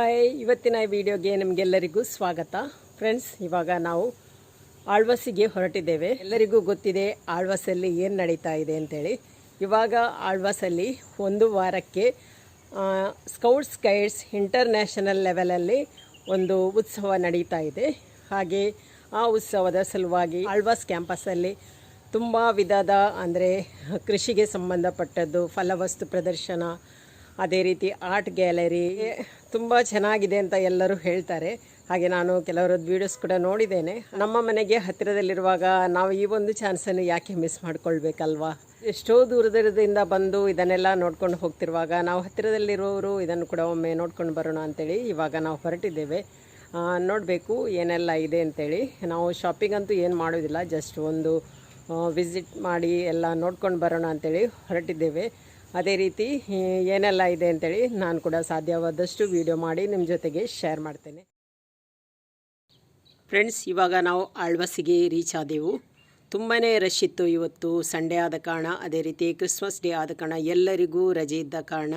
Hi, ಇವತ್ತಿನ ವಿಡಿಯೋಗೆ ನಿಮಗೆಲ್ಲರಿಗೂ ಸ್ವಾಗತ. ಫ್ರೆಂಡ್ಸ್, ಇವಾಗ ನಾವು ಆಳ್ವಾಸಿಗೆ ಹೊರಟಿದ್ದೇವೆ. ಎಲ್ಲರಿಗೂ ಗೊತ್ತಿದೆ ಆಳ್ವಾಸಲ್ಲಿ ಏನು ನಡೀತಾ ಇದೆ ಅಂತೇಳಿ. ಇವಾಗ ಆಳ್ವಾಸಲ್ಲಿ ಒಂದು ವಾರಕ್ಕೆ ಸ್ಕೌಟ್ಸ್ ಗೈಡ್ಸ್ ಇಂಟರ್ನ್ಯಾಷನಲ್ ಲೆವೆಲಲ್ಲಿ ಒಂದು ಉತ್ಸವ ನಡೀತಾ ಇದೆ. ಹಾಗೆ ಆ ಉತ್ಸವದ ಸಲುವಾಗಿ ಆಳ್ವಾಸ್ ಕ್ಯಾಂಪಸ್ಸಲ್ಲಿ ತುಂಬ ವಿಧದ ಅಂದರೆ ಕೃಷಿಗೆ ಸಂಬಂಧಪಟ್ಟದ್ದು, ಫಲವಸ್ತು ಪ್ರದರ್ಶನ, ಅದೇ ರೀತಿ ಆರ್ಟ್ ಗ್ಯಾಲರಿ ತುಂಬ ಚೆನ್ನಾಗಿದೆ ಅಂತ ಎಲ್ಲರೂ ಹೇಳ್ತಾರೆ. ಹಾಗೆ ನಾನು ಕೆಲವರದ್ದು ವೀಡಿಯೋಸ್ ಕೂಡ ನೋಡಿದ್ದೇನೆ. ನಮ್ಮ ಮನೆಗೆ ಹತ್ತಿರದಲ್ಲಿರುವಾಗ ನಾವು ಈ ಒಂದು ಚಾನ್ಸನ್ನು ಯಾಕೆ ಮಿಸ್ ಮಾಡ್ಕೊಳ್ಬೇಕಲ್ವಾ? ಎಷ್ಟೋ ದೂರದಿಂದ ಬಂದು ಇದನ್ನೆಲ್ಲ ನೋಡ್ಕೊಂಡು ಹೋಗ್ತಿರುವಾಗ ನಾವು ಹತ್ತಿರದಲ್ಲಿರೋರು ಇದನ್ನು ಕೂಡ ಒಮ್ಮೆ ನೋಡ್ಕೊಂಡು ಬರೋಣ ಅಂತೇಳಿ ಇವಾಗ ನಾವು ಹೊರಟಿದ್ದೇವೆ. ನೋಡಬೇಕು ಏನೆಲ್ಲ ಇದೆ ಅಂತೇಳಿ. ನಾವು ಶಾಪಿಂಗ್ ಅಂತೂ ಏನು ಮಾಡೋದಿಲ್ಲ, ಜಸ್ಟ್ ಒಂದು ವಿಸಿಟ್ ಮಾಡಿ ಎಲ್ಲ ನೋಡ್ಕೊಂಡು ಬರೋಣ ಅಂತೇಳಿ ಹೊರಟಿದ್ದೇವೆ. ಅದೇ ರೀತಿ ಏನೆಲ್ಲ ಇದೆ ಅಂತೇಳಿ ನಾನು ಕೂಡ ಸಾಧ್ಯವಾದಷ್ಟು ವಿಡಿಯೋ ಮಾಡಿ ನಿಮ್ಮ ಜೊತೆಗೆ ಶೇರ್ ಮಾಡ್ತೇನೆ. ಫ್ರೆಂಡ್ಸ್, ಇವಾಗ ನಾವು ಆಳ್ವಾಸಿಗೆ ರೀಚ್ ಆದೆವು. ತುಂಬಾ ರಶ್ ಇತ್ತು. ಇವತ್ತು ಸಂಡೇ ಆದ ಕಾರಣ, ಅದೇ ರೀತಿ ಕ್ರಿಸ್ಮಸ್ ಡೇ ಆದ ಕಾರಣ, ಎಲ್ಲರಿಗೂ ರಜೆ ಇದ್ದ ಕಾರಣ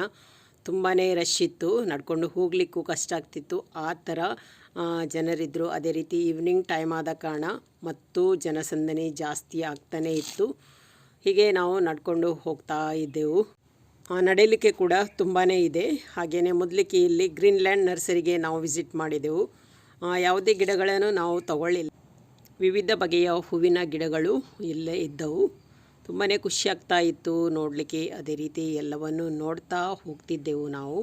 ತುಂಬಾ ರಶ್ ಇತ್ತು. ನಡ್ಕೊಂಡು ಹೋಗಲಿಕ್ಕೂ ಕಷ್ಟ ಆಗ್ತಿತ್ತು, ಆ ಥರ ಜನರಿದ್ದರು. ಅದೇ ರೀತಿ ಈವ್ನಿಂಗ್ ಟೈಮ್ ಆದ ಕಾರಣ ಮತ್ತು ಜನಸಂದಣಿ ಜಾಸ್ತಿ ಆಗ್ತಾನೇ ಇತ್ತು. ಹೀಗೆ ನಾವು ನಡ್ಕೊಂಡು ಹೋಗ್ತಾ ಇದ್ದೆವು. ನಡೆಯಲಿಕ್ಕೆ ಕೂಡ ತುಂಬಾ ಇದೆ. ಹಾಗೆಯೇ ಮೊದಲಿಗೆ ಇಲ್ಲಿ ಗ್ರೀನ್ಲ್ಯಾಂಡ್ ನರ್ಸರಿಗೆ ನಾವು ವಿಸಿಟ್ ಮಾಡಿದೆವು. ಯಾವುದೇ ಗಿಡಗಳನ್ನು ನಾವು ತಗೊಳ್ಳಿಲ್ಲ. ವಿವಿಧ ಬಗೆಯ ಹೂವಿನ ಗಿಡಗಳು ಇಲ್ಲೇ ಇದ್ದವು. ತುಂಬಾ ಖುಷಿ ಆಗ್ತಾ ಇತ್ತು ನೋಡಲಿಕ್ಕೆ. ಅದೇ ರೀತಿ ಎಲ್ಲವನ್ನು ನೋಡ್ತಾ ಹೋಗ್ತಿದ್ದೆವು ನಾವು.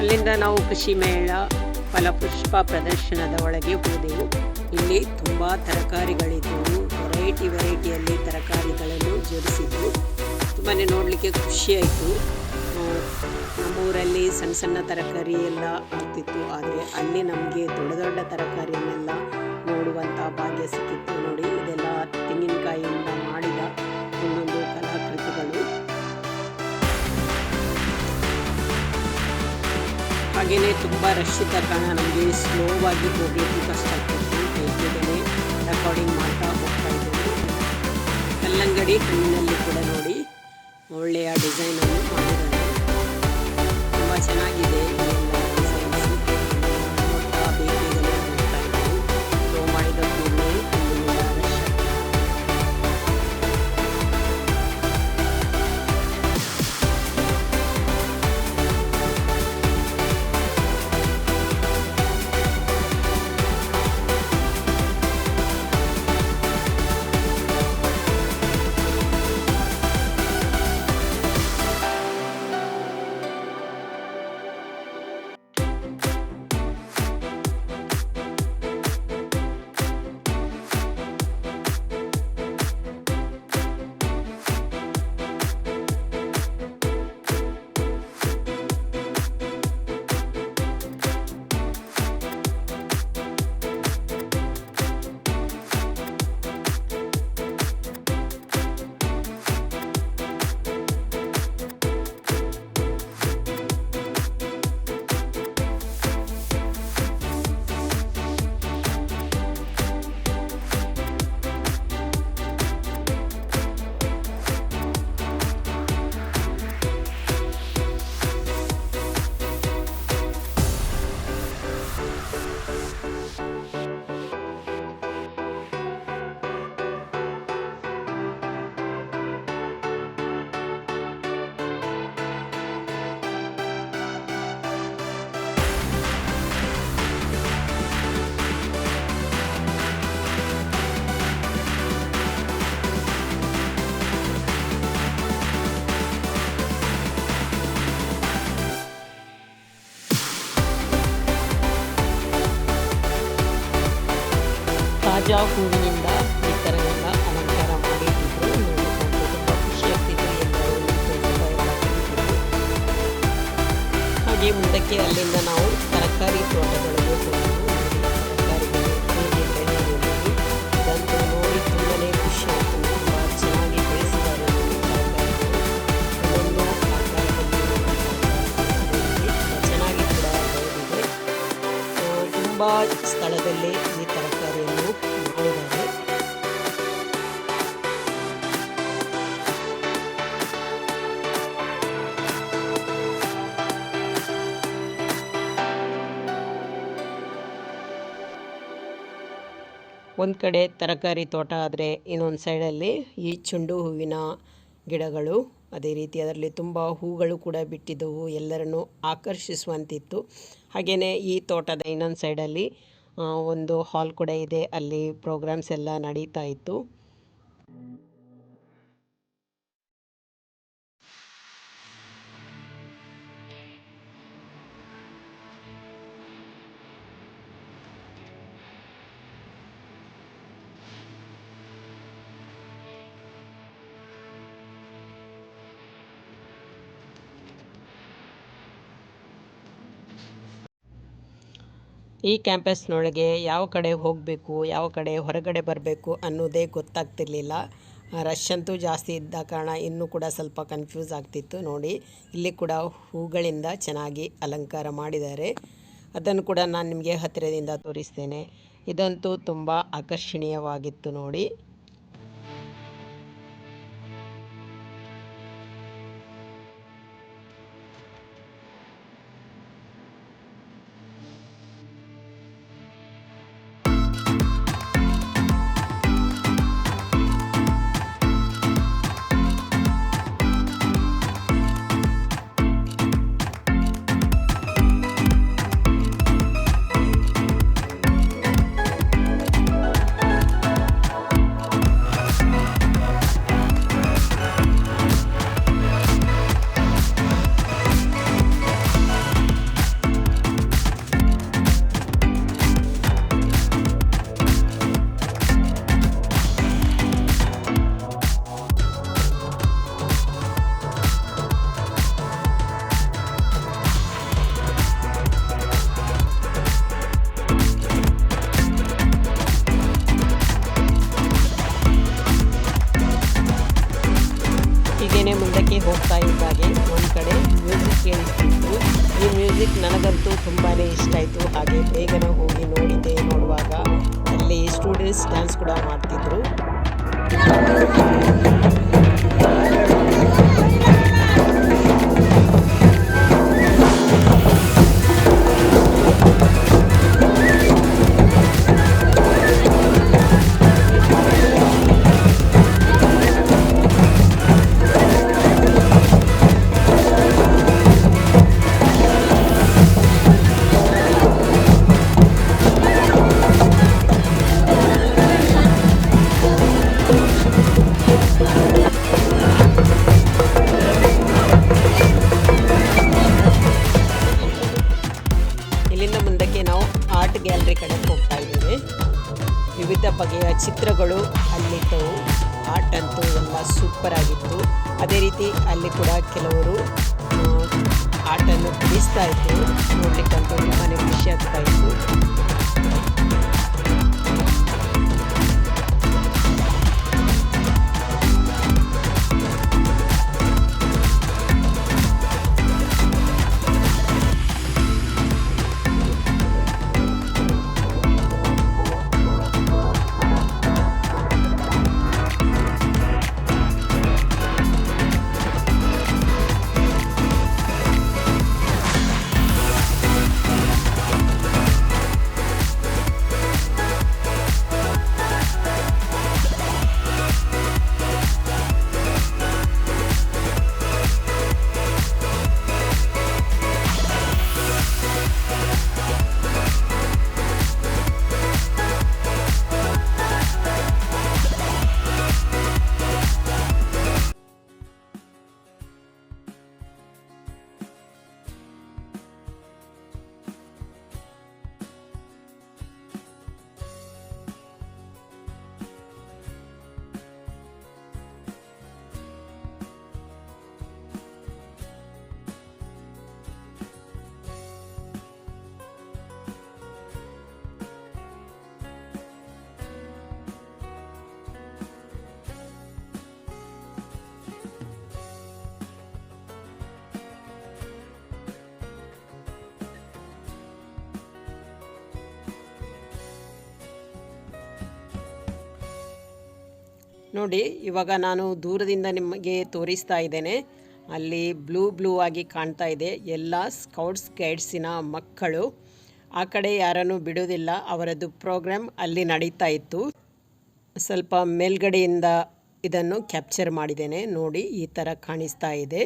ಅಲ್ಲಿಂದ ನಾವು ಕೃಷಿ ಮೇಳ, ಫಲಪುಷ್ಪ ಪ್ರದರ್ಶನದ ಒಳಗೆ ಹೋದೆವು. ಇಲ್ಲಿ ತುಂಬ ತರಕಾರಿಗಳಿದ್ದವು. ವೆರೈಟಿಯಲ್ಲಿ ತರಕಾರಿಗಳನ್ನು ಜೋಡಿಸಿದ್ದು ತುಂಬಾ ನೋಡಲಿಕ್ಕೆ ಖುಷಿಯಾಯಿತು. ನಮ್ಮೂರಲ್ಲಿ ಸಣ್ಣ ಸಣ್ಣ ತರಕಾರಿ ಎಲ್ಲ ಆಗ್ತಿತ್ತು, ಆದರೆ ಅಲ್ಲಿ ನಮಗೆ ದೊಡ್ಡ ತರಕಾರಿಯನ್ನೆಲ್ಲ ನೋಡುವಂಥ ಭಾಗ್ಯ ಸಿಕ್ಕಿತ್ತು. ನೋಡಿ, ಇದೆಲ್ಲ ತೆಂಗಿನಕಾಯಿಯಿಂದ ಮಾಡಿದ ಒಂದೊಂದು ಕಲಾಕೃತಿಗಳು. ಹಾಗೆಯೇ ತುಂಬ ರಶ್ ಇದ್ದ ಕಾರಣ ನಮಗೆ ಸ್ಲೋವಾಗಿ ಹೋಗಲಿಕ್ಕೆ ಕಷ್ಟ ಆಗ್ತಿತ್ತು. ಬೇಗನೆ ರೆಕಾರ್ಡಿಂಗ್ ಮಾಡ್ತಾ ಹೋಗ್ತಾ ಇದ್ದೇವೆ. ಕಲ್ಲಂಗಡಿ ಹಣ್ಣಿನಲ್ಲಿ ಕೂಡ ನೋಡಿ ಒಳ್ಳೆಯ ಡಿಸೈನನ್ನು ಮಾಡಿದ್ದಾರೆ. ತುಂಬ ಚೆನ್ನಾಗಿದೆ ಎಲ್ಲ ಡಿಸೈನ್ಸ್. ನೋಡ್ತಾ ಬೇಗನೆ ಹೋಗ್ತಾ ಇದ್ದೇವೆ. ಸ್ಲೋ ಮಾಡಿದ ಕೂಡಲೇ ರಶ್. ರೋಜಾ ಹೂವಿನಿಂದ ಈ ಥರ ಎಲ್ಲ ಅಲಂಕಾರ ಮಾಡಿದ್ರು. ನೋಡಿಕೊಂಡು ತುಂಬ ಖುಷಿ ಆಗ್ತಿದ್ರು. ಎಲ್ಲರೂ ನಿಂತ್ಕೊಂಡು ಎಲ್ಲ ತೆಗಿತಿದ್ರು. ಹಾಗೆ ಮುಂದಕ್ಕೆ ಅಲ್ಲಿಂದ ನಾವು ತರಕಾರಿ ತೋಟಗಳಿಗೆ ಹೋದೆವು. ತರಕಾರಿಗಳು ಹೇಗೆ ಬೆಳೆಯುವುದು ಇದಂತೂ ನೋಡಿ ತುಂಬನೇ ಖುಷಿ ಆಯಿತು. ತುಂಬ ಚೆನ್ನಾಗಿ ಬೆಳೆಸಿದ್ದಾರೆ ಒಂದೊಂದು ಆಕಾರದಲ್ಲಿ ಚೆನ್ನಾಗಿ ಕೂಡ ಬೆಳೆದಿದೆ. ತುಂಬ ಸ್ಥಳದಲ್ಲಿ ಈ ತರಕಾರಿಯನ್ನು ಮಾಡಿದ್ದಾರೆ. ಒಂದು ಕಡೆ ತರಕಾರಿ ತೋಟ ಆದರೆ ಇನ್ನೊಂದು ಸೈಡಲ್ಲಿ ಈ ಚೆಂಡು ಹೂವಿನ ಗಿಡಗಳು, ಅದೇ ರೀತಿ ಅದರಲ್ಲಿ ತುಂಬ ಹೂಗಳು ಕೂಡ ಬಿಟ್ಟಿದ್ದವು, ಎಲ್ಲರನ್ನು ಆಕರ್ಷಿಸುವಂತಿತ್ತು. ಹಾಗೆಯೇ ಈ ತೋಟದ ಇನ್ನೊಂದು ಸೈಡಲ್ಲಿ ಒಂದು ಹಾಲ್ ಕೂಡ ಇದೆ. ಅಲ್ಲಿ ಪ್ರೋಗ್ರಾಮ್ಸ್ ಎಲ್ಲ ನಡೀತಾ ಇತ್ತು. ಈ ಕ್ಯಾಂಪಸ್ನೊಳಗೆ ಯಾವ ಕಡೆ ಹೋಗಬೇಕು, ಯಾವ ಕಡೆ ಹೊರಗಡೆ ಬರಬೇಕು ಅನ್ನೋದೇ ಗೊತ್ತಾಗ್ತಿರ್ಲಿಲ್ಲ. ರಶ್ ಅಂತೂ ಜಾಸ್ತಿ ಇದ್ದ ಕಾರಣ ಇನ್ನೂ ಕೂಡ ಸ್ವಲ್ಪ ಕನ್ಫ್ಯೂಸ್ ಆಗ್ತಿತ್ತು. ನೋಡಿ, ಇಲ್ಲಿ ಕೂಡ ಹೂಗಳಿಂದ ಚೆನ್ನಾಗಿ ಅಲಂಕಾರ ಮಾಡಿದ್ದಾರೆ. ಅದನ್ನು ಕೂಡ ನಾನು ನಿಮಗೆ ಹತ್ತಿರದಿಂದ ತೋರಿಸ್ತೇನೆ. ಇದಂತೂ ತುಂಬ ಆಕರ್ಷಣೀಯವಾಗಿತ್ತು ನೋಡಿ. ಮುಂದಕ್ಕೆ ಹೋಗ್ತಾ ಇದ್ದಾಗೆ ಒಂದು ಕಡೆ ಮ್ಯೂಸಿಕ್ ಕೇಳಿಸ್ತಿತ್ತು. ಈ ಮ್ಯೂಸಿಕ್ ನನಗಂತೂ ತುಂಬಾ ಇಷ್ಟ ಆಯಿತು. ಹಾಗೆ ಬೇಗನೆ ಹೋಗಿ ನೋಡುವಾಗ ಅಲ್ಲಿ ಸ್ಟೂಡೆಂಟ್ಸ್ ಡ್ಯಾನ್ಸ್ ಕೂಡ ಮಾಡ್ತಿದ್ರು. ಗ್ಯಾಲರಿ ಕಡೆ ಹೋಗ್ತಾ ಇದ್ದೀವಿ. ವಿವಿಧ ಬಗೆಯ ಚಿತ್ರಗಳು ಅಲ್ಲಿದ್ದವು. ಆರ್ಟ್ ಅಂತೂ ಎಲ್ಲ ಸೂಪರ್ ಆಗಿತ್ತು. ಅದೇ ರೀತಿ ಅಲ್ಲಿ ಕೂಡ ಕೆಲವರು ಆರ್ಟನ್ನು ಬಿಡಿಸ್ತಾ ಇದ್ರು. ನೋಡ್ಲಿಕ್ಕಂತೂ ತುಂಬಾ ಖುಷಿ ಆಗ್ತಾ ಇತ್ತು. ನೋಡಿ ಇವಾಗ ನಾನು ದೂರದಿಂದ ನಿಮಗೆ ತೋರಿಸ್ತಾ ಇದ್ದೇನೆ. ಅಲ್ಲಿ ಬ್ಲೂ ಆಗಿ ಕಾಣ್ತಾ ಇದೆ. ಎಲ್ಲ ಸ್ಕೌಟ್ಸ್ ಗೈಡ್ಸಿನ ಮಕ್ಕಳು. ಆ ಕಡೆ ಯಾರನ್ನು ಬಿಡೋದಿಲ್ಲ, ಅವರದ್ದು ಪ್ರೋಗ್ರಾಮ್ ಅಲ್ಲಿ ನಡೀತಾ ಇತ್ತು. ಸ್ವಲ್ಪ ಮೇಲ್ಗಡೆಯಿಂದ ಇದನ್ನು ಕ್ಯಾಪ್ಚರ್ ಮಾಡಿದ್ದೇನೆ. ನೋಡಿ ಈ ಥರ ಕಾಣಿಸ್ತಾ ಇದೆ.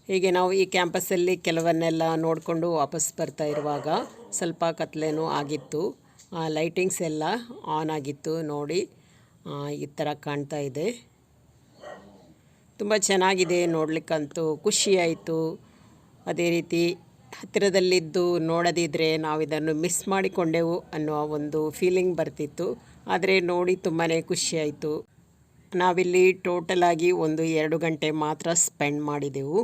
ಹೀಗೆ ನಾವು ಈ ಕ್ಯಾಂಪಸ್ಸಲ್ಲಿ ಕೆಲವನ್ನೆಲ್ಲ ನೋಡಿಕೊಂಡು ವಾಪಸ್ ಬರ್ತಾ ಇರುವಾಗ ಸ್ವಲ್ಪ ಕತ್ಲೇನೂ ಆಗಿತ್ತು. ಲೈಟಿಂಗ್ಸ್ ಎಲ್ಲ ಆನ್ ಆಗಿತ್ತು. ನೋಡಿ ಈ ಥರ ಕಾಣ್ತಾ ಇದೆ. ತುಂಬ ಚೆನ್ನಾಗಿದೆ, ನೋಡಲಿಕ್ಕಂತೂ ಖುಷಿಯಾಯಿತು. ಅದೇ ರೀತಿ ಹತ್ತಿರದಲ್ಲಿದ್ದು ನೋಡದಿದ್ದರೆ ನಾವು ಇದನ್ನು ಮಿಸ್ ಮಾಡಿಕೊಂಡೆವು ಅನ್ನೋ ಒಂದು ಫೀಲಿಂಗ್ ಬರ್ತಿತ್ತು. ಆದರೆ ನೋಡಿ ತುಂಬಾ ಖುಷಿಯಾಯಿತು. ನಾವಿಲ್ಲಿ ಟೋಟಲಾಗಿ 1-2 ಗಂಟೆ ಮಾತ್ರ ಸ್ಪೆಂಡ್ ಮಾಡಿದೆವು.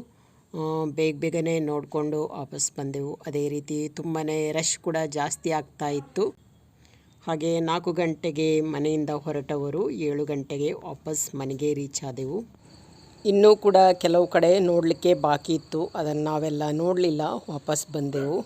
ಬೇಗನೆ ನೋಡಿಕೊಂಡು ವಾಪಸ್ ಬಂದೆವು. ಅದೇ ರೀತಿ ತುಂಬಾ ರಶ್ ಕೂಡ ಜಾಸ್ತಿ ಆಗ್ತಾ ಇತ್ತು. ಹಾಗೆ 4 ಗಂಟೆಗೆ ಮನೆಯಿಂದ ಹೊರಟವರು 7 ಗಂಟೆಗೆ ವಾಪಸ್ ಮನೆಗೆ ರೀಚ್ ಆದೆವು. ಇನ್ನೂ ಕೂಡ ಕೆಲವು ಕಡೆ ನೋಡಲಿಕ್ಕೆ ಬಾಕಿ ಇತ್ತು, ಅದನ್ನು ನಾವೆಲ್ಲ ನೋಡಲಿಲ್ಲ, ವಾಪಸ್ ಬಂದೆವು.